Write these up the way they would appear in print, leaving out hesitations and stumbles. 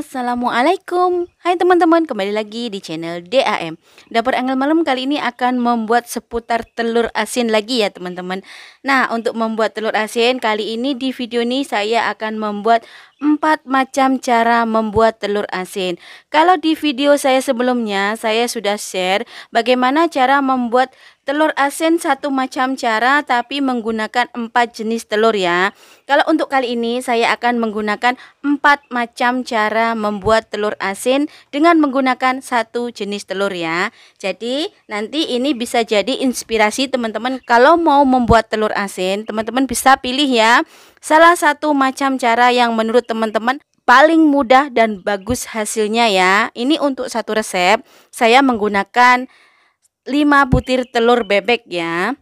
Assalamualaikum. Hai teman-teman, kembali lagi di channel DAM. Dapur Angel Malam kali ini akan membuat seputar telur asin lagi ya teman-teman. Nah, untuk membuat telur asin kali ini di video ini saya akan membuat 4 macam cara membuat telur asin. Kalau di video saya sebelumnya saya sudah share bagaimana cara membuat telur asin satu macam cara tapi menggunakan 4 jenis telur ya. Kalau untuk kali ini saya akan menggunakan 4 macam cara membuat telur asin dengan menggunakan satu jenis telur ya. Jadi nanti ini bisa jadi inspirasi teman-teman kalau mau membuat telur asin, teman-teman bisa pilih ya salah satu macam cara yang menurut teman-teman paling mudah dan bagus hasilnya ya. Ini untuk satu resep saya menggunakan 5 butir telur bebek ya.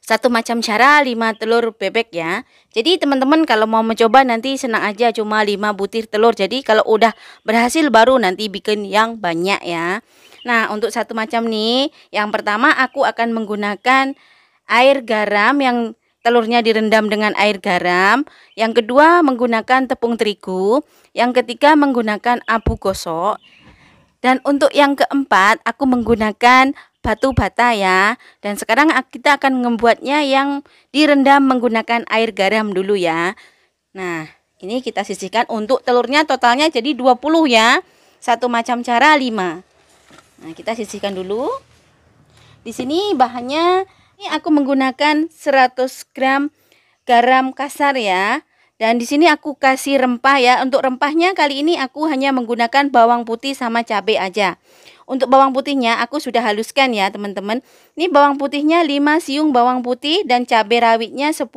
Satu macam cara 5 telur bebek ya. Jadi teman-teman kalau mau mencoba nanti senang aja cuma 5 butir telur. Jadi kalau udah berhasil baru nanti bikin yang banyak ya. Nah, untuk satu macam nih, yang pertama aku akan menggunakan air garam yang telurnya direndam dengan air garam. Yang kedua menggunakan tepung terigu. Yang ketiga menggunakan abu gosok. Dan untuk yang keempat aku menggunakan batu bata ya. Dan sekarang kita akan membuatnya yang direndam menggunakan air garam dulu ya. Nah, ini kita sisihkan untuk telurnya totalnya jadi 20 ya. Satu macam cara 5. Nah, kita sisihkan dulu. Di sini bahannya ini aku menggunakan 100 gram garam kasar ya. Dan di sini aku kasih rempah ya. Untuk rempahnya kali ini aku hanya menggunakan bawang putih sama cabai aja. Untuk bawang putihnya aku sudah haluskan ya teman-teman. Ini bawang putihnya 5 siung bawang putih dan cabai rawitnya 10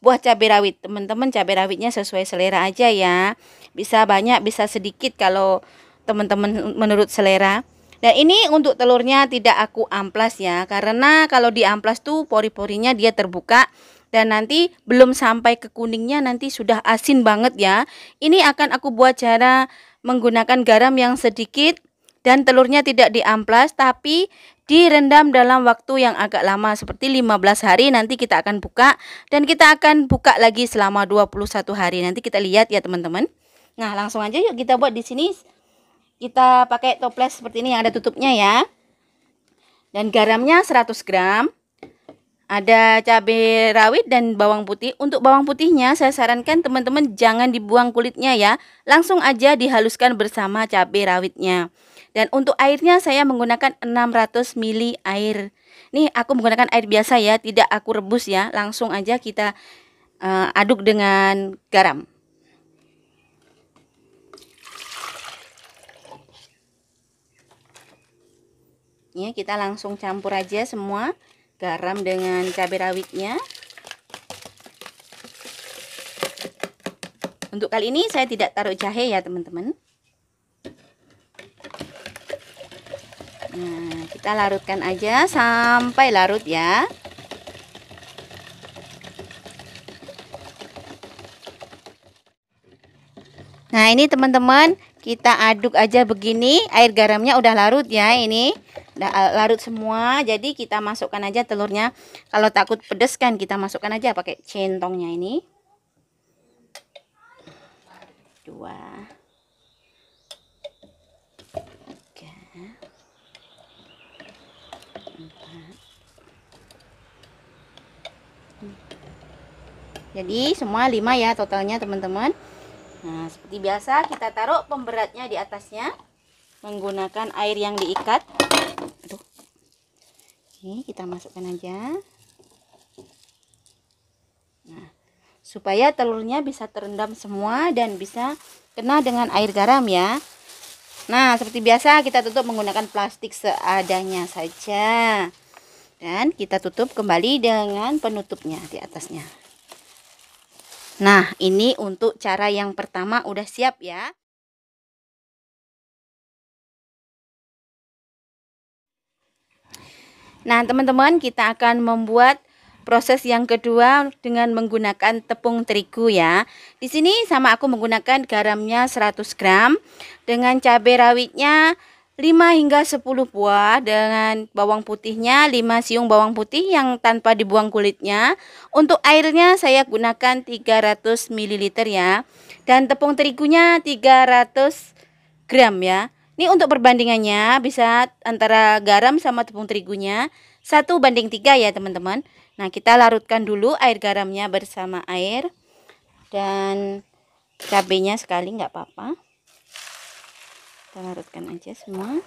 buah cabai rawit. Teman-teman cabai rawitnya sesuai selera aja ya. Bisa banyak bisa sedikit kalau teman-teman menurut selera. Dan ini untuk telurnya tidak aku amplas ya. Karena kalau diamplas tuh pori-porinya dia terbuka. Dan nanti belum sampai ke kuningnya nanti sudah asin banget ya. Ini akan aku buat cara menggunakan garam yang sedikit dan telurnya tidak diamplas tapi direndam dalam waktu yang agak lama seperti 15 hari. Nanti kita akan buka dan kita akan buka lagi selama 21 hari. Nanti kita lihat ya teman-teman. Nah, langsung aja yuk kita buat di sini. Kita pakai toples seperti ini yang ada tutupnya ya. Dan garamnya 100 gram. Ada cabai rawit dan bawang putih. Untuk bawang putihnya saya sarankan teman-teman jangan dibuang kulitnya ya. Langsung aja dihaluskan bersama cabai rawitnya. Dan untuk airnya saya menggunakan 600 ml air. Nih aku menggunakan air biasa ya, tidak aku rebus ya. Langsung aja kita aduk dengan garam. Ya, kita langsung campur aja semua. Garam dengan cabai rawitnya. Untuk kali ini saya tidak taruh jahe ya teman-teman. Nah, kita larutkan aja sampai larut ya. Nah, ini teman-teman kita aduk aja begini. Air garamnya udah larut ya ini. Udah larut semua, jadi kita masukkan aja telurnya. Kalau takut pedas kan kita masukkan aja pakai centongnya ini. 2 3 4. Jadi semua 5 ya totalnya teman-teman. Nah, seperti biasa kita taruh pemberatnya di atasnya menggunakan air yang diikat. Aduh. Oke, kita masukkan aja. Nah, supaya telurnya bisa terendam semua dan bisa kena dengan air garam ya. Nah, seperti biasa kita tutup menggunakan plastik seadanya saja. Dan kita tutup kembali dengan penutupnya di atasnya. Nah, ini untuk cara yang pertama udah siap ya. Nah, teman-teman, kita akan membuat proses yang kedua dengan menggunakan tepung terigu ya. Di sini sama aku menggunakan garamnya 100 gram dengan cabai rawitnya 5 hingga 10 buah dengan bawang putihnya 5 siung bawang putih yang tanpa dibuang kulitnya. Untuk airnya saya gunakan 300 ml ya. Dan tepung terigunya 300 gram ya. Ini untuk perbandingannya bisa antara garam sama tepung terigunya 1:3 ya teman-teman. Nah, kita larutkan dulu air garamnya bersama air dan cabenya sekali nggak apa-apa. Kita larutkan aja semua.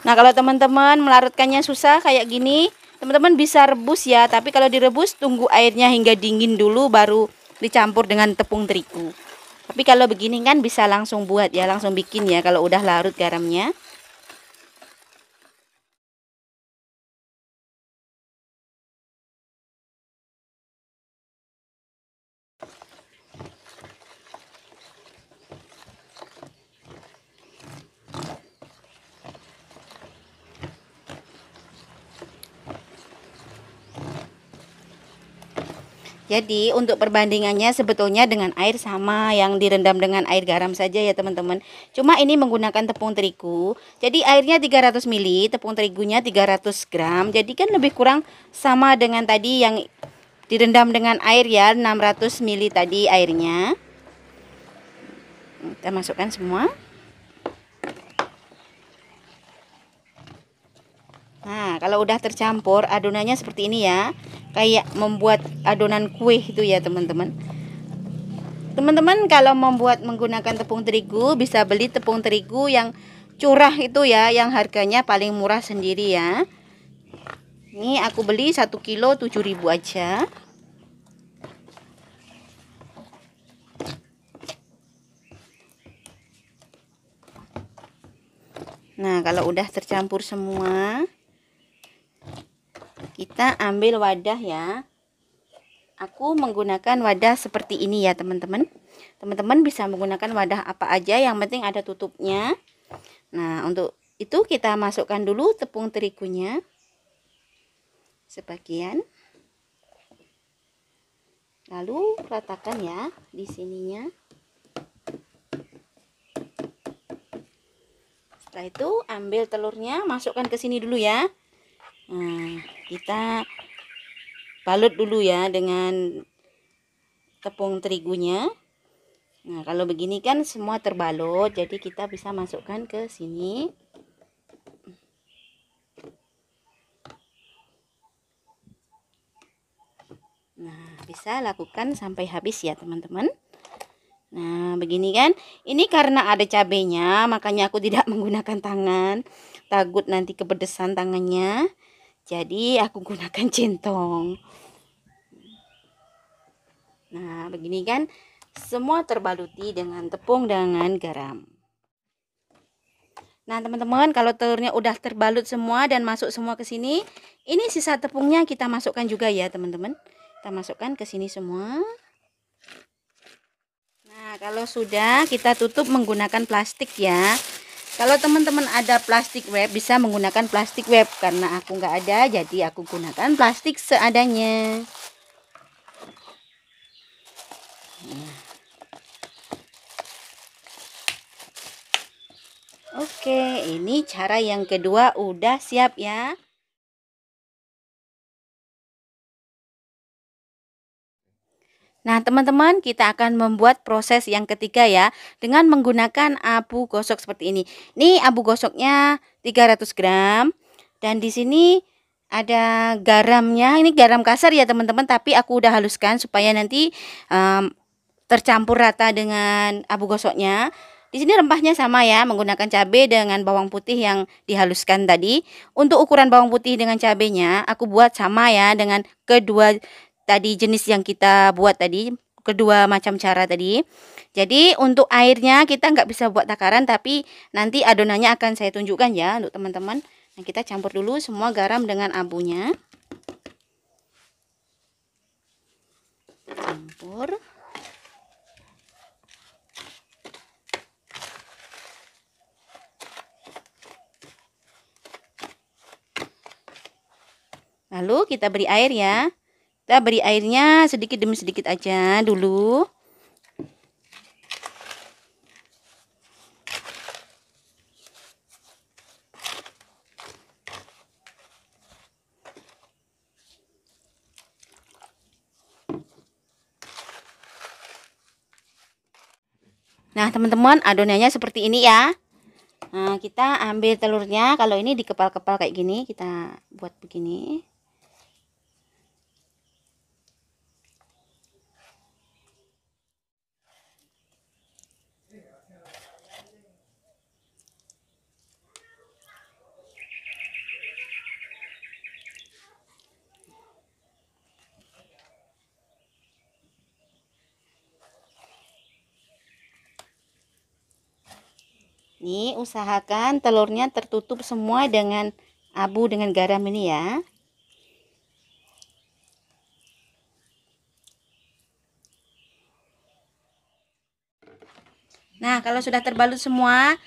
Nah, kalau teman-teman melarutkannya susah kayak gini, teman-teman bisa rebus ya. Tapi kalau direbus tunggu airnya hingga dingin dulu baru dicampur dengan tepung terigu. Tapi kalau begini kan bisa langsung buat ya, langsung bikin ya kalau udah larut garamnya. Jadi untuk perbandingannya sebetulnya dengan air sama yang direndam dengan air garam saja ya teman-teman. Cuma ini menggunakan tepung terigu. Jadi airnya 300 ml, tepung terigunya 300 gram. Jadi kan lebih kurang sama dengan tadi yang direndam dengan air ya, 600 ml tadi airnya. Kita masukkan semua. Nah, kalau udah tercampur adonannya seperti ini ya. Kayak membuat adonan kue itu ya teman-teman. Teman-teman kalau membuat menggunakan tepung terigu bisa beli tepung terigu yang curah itu ya, yang harganya paling murah sendiri ya. Ini aku beli 1 kilo 7.000 aja. Nah, kalau udah tercampur semua, kita ambil wadah ya. Aku menggunakan wadah seperti ini ya teman-teman. Teman-teman bisa menggunakan wadah apa aja, yang penting ada tutupnya. Nah, untuk itu kita masukkan dulu tepung terigunya sebagian. Lalu ratakan ya di sininya. Setelah itu ambil telurnya, masukkan ke sini dulu ya. Nah, kita balut dulu ya dengan tepung terigunya. Nah, kalau begini kan semua terbalut, jadi kita bisa masukkan ke sini. Nah, bisa lakukan sampai habis ya teman-teman. Nah, begini kan. Ini karena ada cabenya, makanya aku tidak menggunakan tangan. Takut nanti kepedesan tangannya. Jadi aku gunakan centong. Nah, begini kan. Semua terbaluti dengan tepung dengan garam. Nah, teman-teman, kalau telurnya udah terbalut semua dan masuk semua ke sini, ini sisa tepungnya kita masukkan juga ya, teman-teman. Kita masukkan ke sini semua. Nah, kalau sudah kita tutup menggunakan plastik ya. Kalau teman-teman ada plastik wrap bisa menggunakan plastik wrap, karena aku nggak ada jadi aku gunakan plastik seadanya. Oke, ini cara yang kedua udah siap ya. Nah, teman-teman, kita akan membuat proses yang ketiga ya, dengan menggunakan abu gosok seperti ini. Ini abu gosoknya 300 gram. Dan di sini ada garamnya. Ini garam kasar ya, teman-teman, tapi aku udah haluskan supaya nanti tercampur rata dengan abu gosoknya. Di sini rempahnya sama ya, menggunakan cabai dengan bawang putih yang dihaluskan tadi. Untuk ukuran bawang putih dengan cabenya, aku buat sama ya dengan kedua tadi jenis yang kita buat tadi, kedua macam cara tadi. Jadi untuk airnya kita nggak bisa buat takaran, tapi nanti adonannya akan saya tunjukkan ya untuk teman-teman. Nah, kita campur dulu semua garam dengan abunya. Campur. Lalu kita beri air ya. Kita beri airnya sedikit demi sedikit aja dulu. Nah, teman-teman, adonannya seperti ini ya. Nah, kita ambil telurnya. Kalau ini dikepal-kepal kayak gini, kita buat begini. Nih, usahakan telurnya tertutup semua dengan abu dengan garam ini ya. Nah, kalau sudah terbalut semua,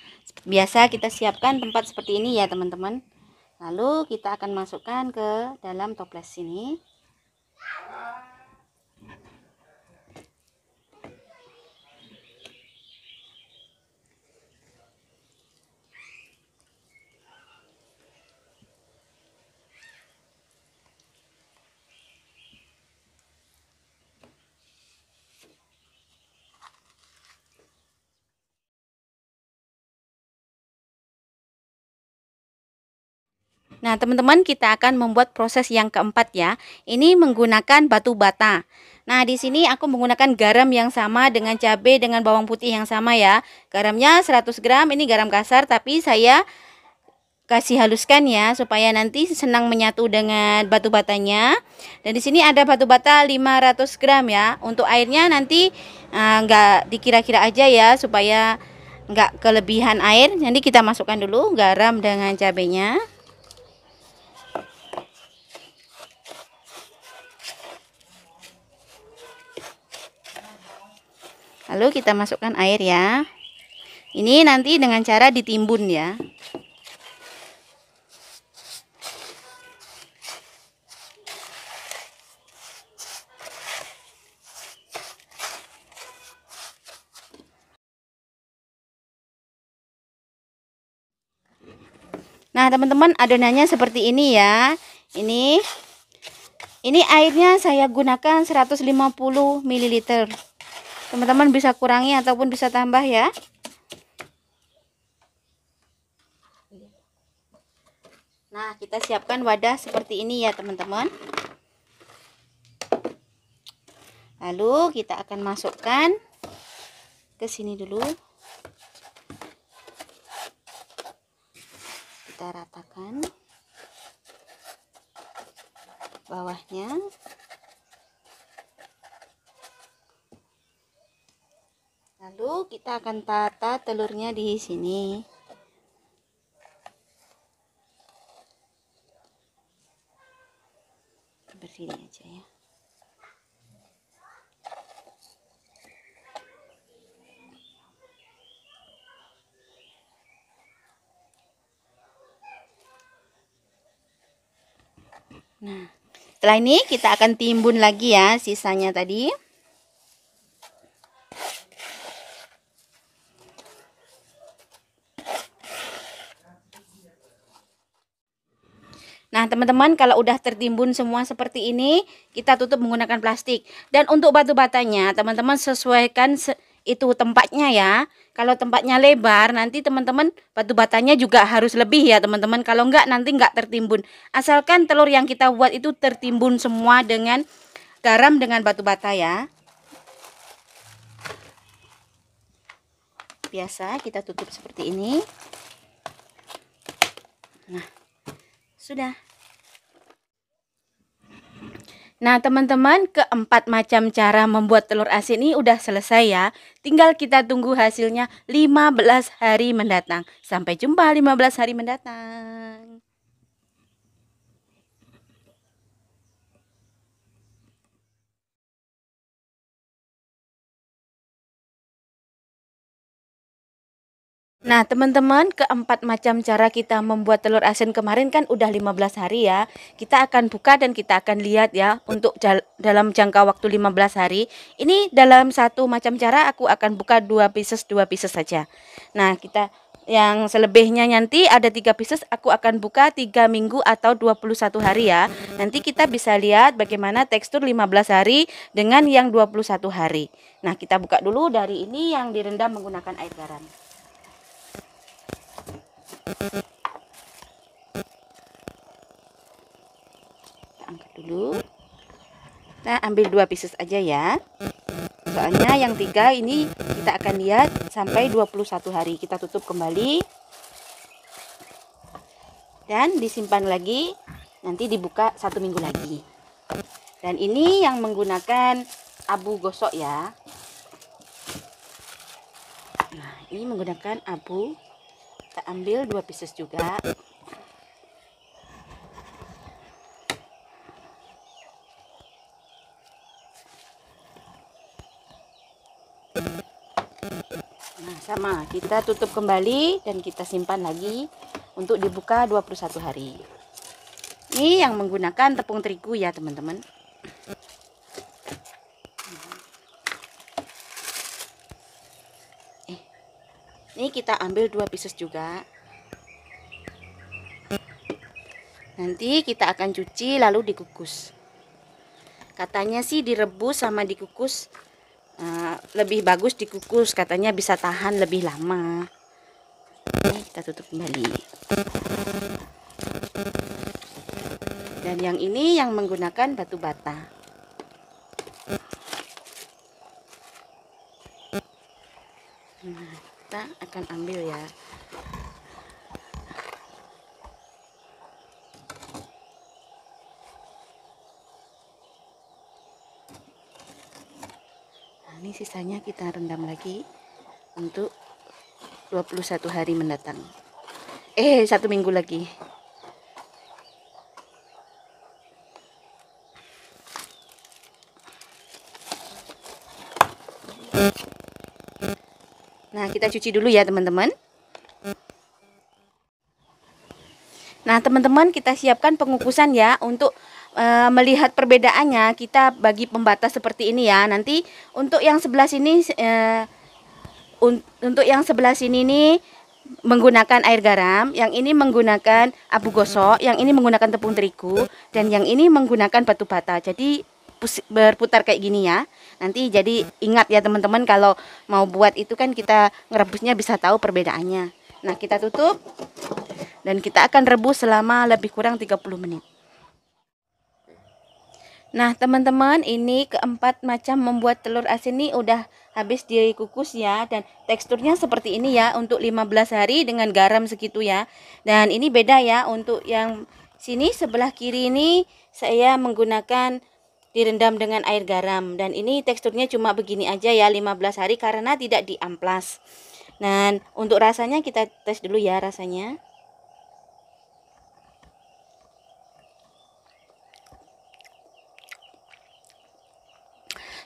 biasa kita siapkan tempat seperti ini ya, teman-teman. Lalu kita akan masukkan ke dalam toples ini. Nah, teman-teman, kita akan membuat proses yang keempat ya. Ini menggunakan batu bata. Nah, di sini aku menggunakan garam yang sama dengan cabai dengan bawang putih yang sama ya. Garamnya 100 gram, ini garam kasar tapi saya kasih haluskan ya supaya nanti senang menyatu dengan batu batanya. Dan di sini ada batu bata 500 gram ya. Untuk airnya nanti nggak dikira-kira aja ya supaya nggak kelebihan air. Nanti kita masukkan dulu garam dengan cabainya. Lalu kita masukkan air ya. Ini nanti dengan cara ditimbun ya. Nah, teman-teman, adonannya seperti ini ya. Ini airnya saya gunakan 150 ml. Teman-teman bisa kurangi ataupun bisa tambah ya. Nah, kita siapkan wadah seperti ini ya, teman-teman. Lalu kita akan masukkan ke sini dulu. Kita ratakan bawahnya. Lalu kita akan tata telurnya di sini. Berdiri aja ya. Nah, setelah ini kita akan timbun lagi ya sisanya tadi. Nah, teman-teman, kalau udah tertimbun semua seperti ini, kita tutup menggunakan plastik. Dan untuk batu batanya, teman-teman sesuaikan itu tempatnya ya. Kalau tempatnya lebar, nanti teman-teman batu batanya juga harus lebih ya, teman-teman. Kalau enggak, nanti enggak tertimbun. Asalkan telur yang kita buat itu tertimbun semua dengan garam dengan batu bata ya. Biasa kita tutup seperti ini. Nah, sudah. Nah, teman-teman, keempat macam cara membuat telur asin ini udah selesai ya. Tinggal kita tunggu hasilnya 15 hari mendatang. Sampai jumpa 15 hari mendatang. Nah, teman-teman, keempat macam cara kita membuat telur asin kemarin kan udah 15 hari ya. Kita akan buka dan kita akan lihat ya untuk dalam jangka waktu 15 hari. Ini dalam satu macam cara aku akan buka 2 pieces saja. Nah, kita Yang selebihnya nanti ada 3 pieces, aku akan buka 3 minggu atau 21 hari ya. Nanti kita bisa lihat bagaimana tekstur 15 hari dengan yang 21 hari. Nah, kita buka dulu dari ini yang direndam menggunakan air garam. Kita angkat dulu. Nah, ambil 2 pieces aja ya. Soalnya yang 3 ini kita akan lihat sampai 21 hari. Kita tutup kembali. Dan disimpan lagi, nanti dibuka 1 minggu lagi. Dan ini yang menggunakan abu gosok ya. Nah, ini menggunakan abu. Kita ambil 2 pieces juga. Nah, sama, kita tutup kembali dan kita simpan lagi untuk dibuka 21 hari. Ini yang menggunakan tepung terigu ya, teman-teman. Ini kita ambil 2 pieces juga. Nanti kita akan cuci lalu dikukus. Katanya sih direbus sama dikukus lebih bagus dikukus, katanya bisa tahan lebih lama. Oke, kita tutup kembali. Dan yang ini yang menggunakan batu bata. Nah, kita akan ambil ya. Ini sisanya kita rendam lagi untuk 21 hari mendatang. 1 minggu lagi. Nah, kita cuci dulu ya, teman-teman. Nah, teman-teman, kita siapkan pengukusan ya untuk melihat perbedaannya. Kita bagi pembatas seperti ini ya. Nanti untuk yang sebelah sini untuk yang sebelah sini nih menggunakan air garam, yang ini menggunakan abu gosok, yang ini menggunakan tepung terigu, dan yang ini menggunakan batu bata. Jadi berputar kayak gini ya. Nanti jadi ingat ya teman-teman, kalau mau buat itu kan kita ngerebusnya bisa tahu perbedaannya. Nah, kita tutup dan kita akan rebus selama lebih kurang 30 menit. Nah, teman-teman, ini keempat macam membuat telur asin ini udah habis dikukus ya, dan teksturnya seperti ini ya untuk 15 hari dengan garam segitu ya. Dan ini beda ya, untuk yang sini sebelah kiri ini saya menggunakan direndam dengan air garam, dan ini teksturnya cuma begini aja ya 15 hari karena tidak diamplas. Dan untuk rasanya kita tes dulu ya rasanya.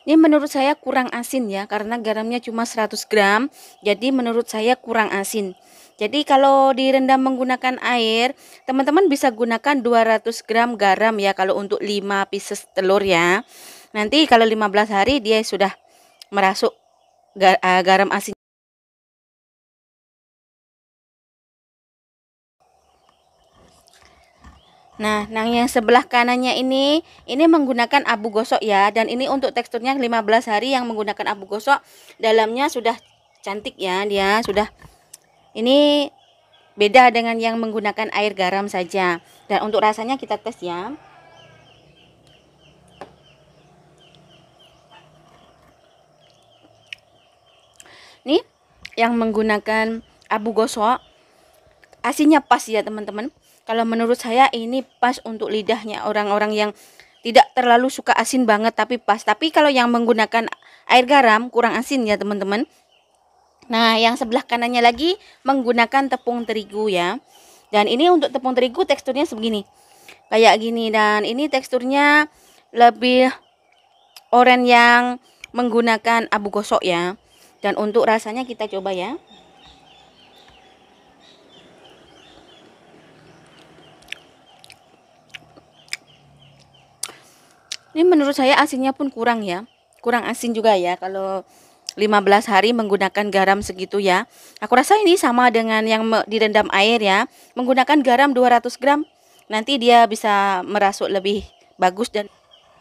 Ini menurut saya kurang asin ya, karena garamnya cuma 100 gram. Jadi menurut saya kurang asin. Jadi kalau direndam menggunakan air, teman-teman bisa gunakan 200 gram garam ya kalau untuk 5 pieces telur ya. Nanti kalau 15 hari dia sudah merasuk garam asin. Nah, yang sebelah kanannya ini menggunakan abu gosok ya, dan ini untuk teksturnya 15 hari yang menggunakan abu gosok, dalamnya sudah cantik ya, dia sudah ini beda dengan yang menggunakan air garam saja. Dan untuk rasanya kita tes ya. Nih, yang menggunakan abu gosok asinnya pas ya teman-teman. Kalau menurut saya ini pas untuk lidahnya orang-orang yang tidak terlalu suka asin banget tapi pas. Tapi kalau yang menggunakan air garam kurang asin ya teman-teman. Nah, yang sebelah kanannya lagi menggunakan tepung terigu ya. Dan ini untuk tepung terigu teksturnya sebegini. Kayak gini, dan ini teksturnya lebih oranye yang menggunakan abu gosok ya. Dan untuk rasanya kita coba ya. Ini menurut saya asinnya pun kurang ya. Kurang asin juga ya kalau 15 hari menggunakan garam segitu ya. Aku rasa ini sama dengan yang direndam air ya. Menggunakan garam 200 gram. Nanti dia bisa merasuk lebih bagus. Dan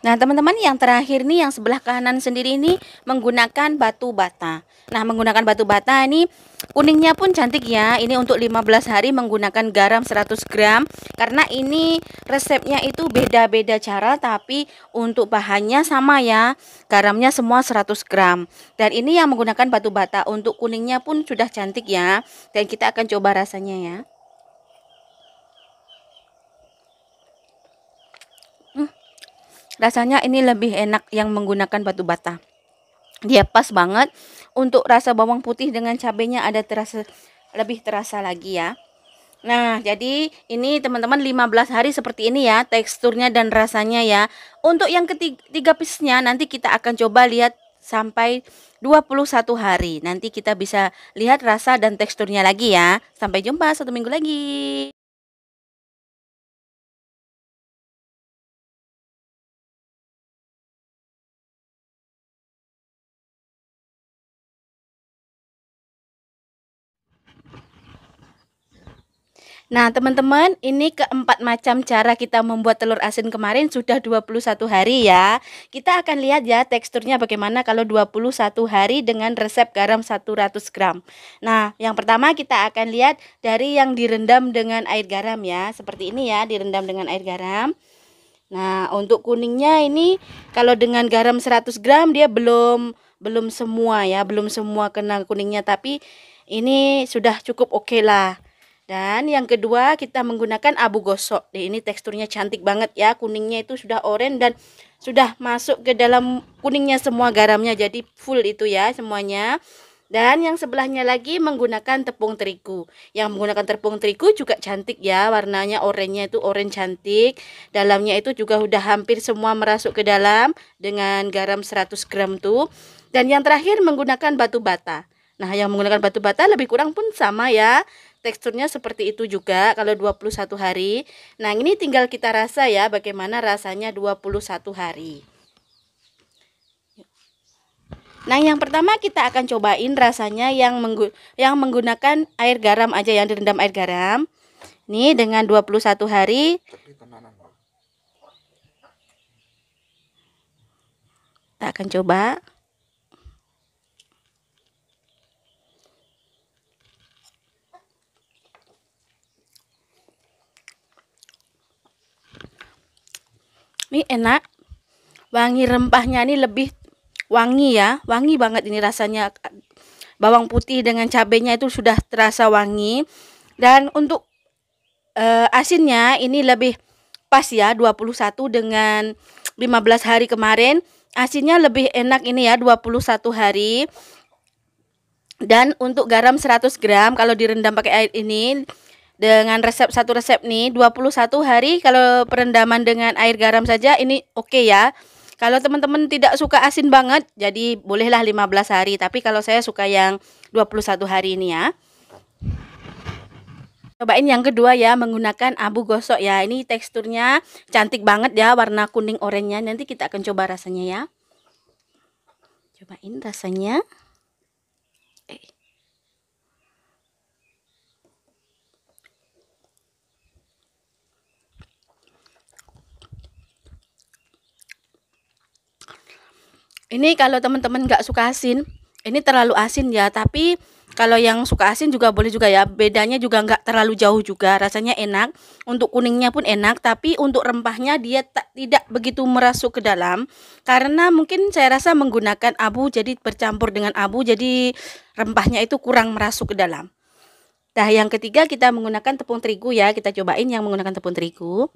nah, teman-teman, yang terakhir nih yang sebelah kanan sendiri ini menggunakan batu bata. Nah, menggunakan batu bata ini kuningnya pun cantik ya. Ini untuk 15 hari menggunakan garam 100 gram. Karena ini resepnya itu beda-beda cara, tapi untuk bahannya sama ya. Garamnya semua 100 gram. Dan ini yang menggunakan batu bata. Untuk kuningnya pun sudah cantik ya. Dan kita akan coba rasanya ya. Rasanya ini lebih enak yang menggunakan batu bata. Dia pas banget untuk rasa bawang putih dengan cabenya, ada terasa lebih terasa lagi ya. Nah, jadi ini teman-teman 15 hari seperti ini ya teksturnya dan rasanya ya. Untuk yang ketiga piece-nya nanti kita akan coba lihat sampai 21 hari. Nanti kita bisa lihat rasa dan teksturnya lagi ya. Sampai jumpa 1 minggu lagi. Nah, teman-teman, ini keempat macam cara kita membuat telur asin kemarin sudah 21 hari ya. Kita akan lihat ya teksturnya bagaimana kalau 21 hari dengan resep garam 100 gram. Nah, yang pertama kita akan lihat dari yang direndam dengan air garam ya. Seperti ini ya, direndam dengan air garam. Nah, untuk kuningnya ini kalau dengan garam 100 gram dia belum semua ya, belum semua kena kuningnya, tapi ini sudah cukup oke lah. Dan yang kedua kita menggunakan abu gosok. Ini teksturnya cantik banget ya. Kuningnya itu sudah oranye dan sudah masuk ke dalam kuningnya semua garamnya. Jadi full itu ya semuanya. Dan yang sebelahnya lagi menggunakan tepung terigu. Yang menggunakan tepung terigu juga cantik ya. Warnanya oranye itu oranye cantik. Dalamnya itu juga udah hampir semua merasuk ke dalam dengan garam 100 gram tuh. Dan yang terakhir menggunakan batu bata. Nah, yang menggunakan batu bata lebih kurang pun sama ya. Teksturnya seperti itu juga kalau 21 hari. Nah, ini tinggal kita rasa ya bagaimana rasanya 21 hari. Nah, yang pertama kita akan cobain rasanya yang menggunakan air garam aja, yang direndam air garam. Nih dengan 21 hari. Kita akan coba. Ini enak, wangi rempahnya ini lebih wangi ya, wangi banget ini rasanya. Bawang putih dengan cabenya itu sudah terasa wangi. Dan untuk asinnya ini lebih pas ya, 21 dengan 15 hari kemarin. Asinnya lebih enak ini ya, 21 hari. Dan untuk garam 100 gram kalau direndam pakai air ini, dengan satu resep nih 21 hari kalau perendaman dengan air garam saja ini oke ya. Kalau teman-teman tidak suka asin banget, jadi bolehlah 15 hari. Tapi kalau saya suka yang 21 hari ini ya. Cobain yang kedua ya, menggunakan abu gosok ya. Ini teksturnya cantik banget ya, warna kuning oranye. Nanti kita akan coba rasanya ya. Cobain rasanya. Ini kalau teman-teman nggak suka asin, ini terlalu asin ya. Tapi kalau yang suka asin juga boleh juga ya. Bedanya juga nggak terlalu jauh juga. Rasanya enak. Untuk kuningnya pun enak. Tapi untuk rempahnya dia tidak begitu merasuk ke dalam. Karena mungkin saya rasa menggunakan abu, jadi bercampur dengan abu. Jadi rempahnya itu kurang merasuk ke dalam. Nah, yang ketiga kita menggunakan tepung terigu ya. Kita cobain yang menggunakan tepung terigu.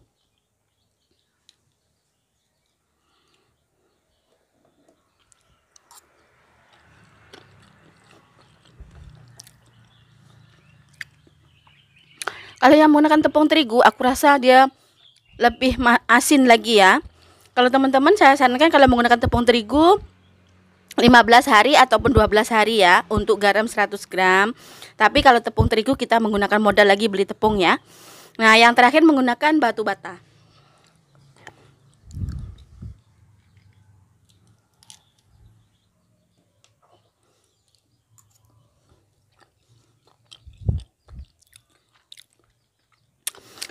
Kalau yang menggunakan tepung terigu, aku rasa dia lebih asin lagi ya. Kalau teman-teman saya sarankan kalau menggunakan tepung terigu 15 hari ataupun 12 hari ya untuk garam 100 gram. Tapi kalau tepung terigu kita menggunakan modal lagi beli tepung ya. Nah, yang terakhir menggunakan batu bata.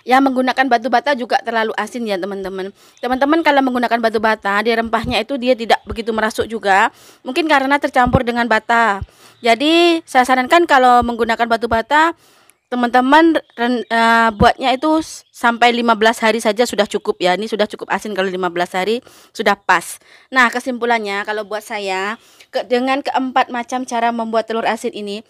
Ya, menggunakan batu bata juga terlalu asin ya teman-teman. Teman-teman kalau menggunakan batu bata, di rempahnya itu dia tidak begitu merasuk juga. Mungkin karena tercampur dengan bata. Jadi saya sarankan kalau menggunakan batu bata, teman-teman buatnya itu sampai 15 hari saja sudah cukup ya. Ini sudah cukup asin kalau 15 hari sudah pas. Nah, kesimpulannya kalau buat saya dengan keempat macam cara membuat telur asin ini,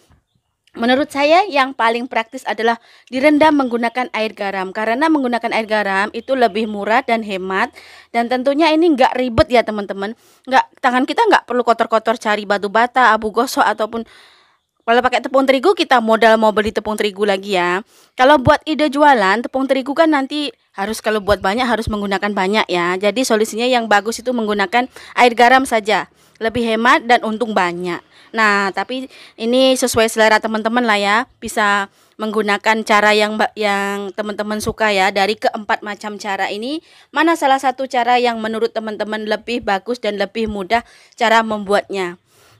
menurut saya yang paling praktis adalah direndam menggunakan air garam. Karena menggunakan air garam itu lebih murah dan hemat. Dan tentunya ini nggak ribet ya teman-teman. Tangan kita nggak perlu kotor-kotor cari batu bata, abu gosok ataupun kalau pakai tepung terigu kita modal mau beli tepung terigu lagi ya. Kalau buat ide jualan tepung terigu kan nanti harus kalau buat banyak harus menggunakan banyak ya. Jadi solusinya yang bagus itu menggunakan air garam saja. Lebih hemat dan untung banyak. Nah, tapi ini sesuai selera teman-teman lah ya. Bisa menggunakan cara yang teman-teman suka ya. Dari keempat macam cara ini, mana salah satu cara yang menurut teman-teman lebih bagus dan lebih mudah cara membuatnya?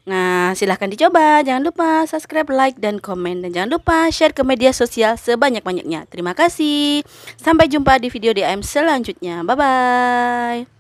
Nah, silahkan dicoba. Jangan lupa subscribe, like, dan komen. Dan jangan lupa share ke media sosial sebanyak-banyaknya. Terima kasih. Sampai jumpa di video DM selanjutnya. Bye-bye.